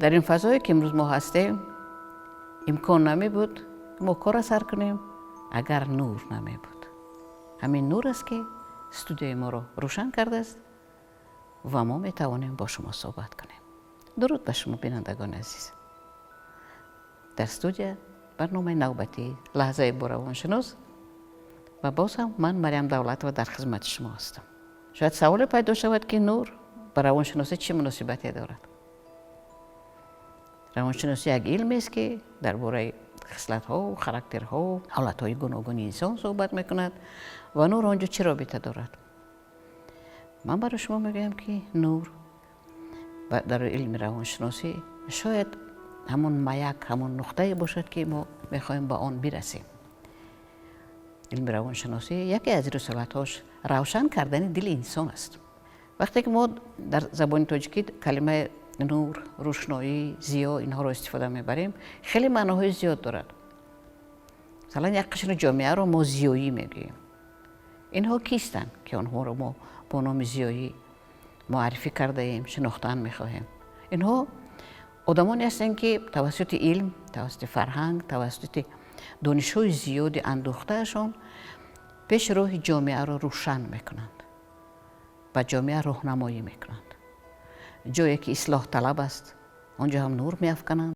در این فضایی که امروز ما هستیم امکان نمی بود ما کار سر کنیم اگر نور نمی بود. همین نور است که استودیوی ما رو روشن کرده است و ما می توانیم با شما صحبت کنیم. درود به شما بینندگان عزیز. در استودیو برنامه نوبتی لحظه با روانشناس و باز هم من مریم دولت و در خدمت شما هستم. شاید سوال پیدا شود که نور با روانشناسی چه مناسبتی دارد؟ روانشناسی یک علمی است که درباره خصلت‌ها و خاراکترها و حالت‌های گوناگون انسان صحبت می‌کند و نور آنجا چه رابطه دارد؟ من برای شما میگم که نور در علم روانشناسی شاید همون مایک، همون نقطه‌ای باشد که ما می‌خوایم با آن برسیم. علم روانشناسی یکی از رسالت‌هاش روشن کردن دل انسان است. وقتی که ما در زبان تاجیکی کلمه نور، روشنایی، ضیا اینها رو استفاده میبریم خیلی معناهای زیاد دارد. مثلا یک قشر جامعه رو ما ضیایی میگیم. اینها کیستند که آنها رو ما با نام ضیایی معرفی کرده ایم، شناختن میخواهیم؟ اینها آدمانی هستند که توسط علم، توسط فرهنگ، توسط دانش‌های زیاد اندوختهشان پیش راه جامعه را روشن میکنند و جامعه راهنمایی میکنند. جایی که اصلاح طلب است آنجا هم نور میافکنند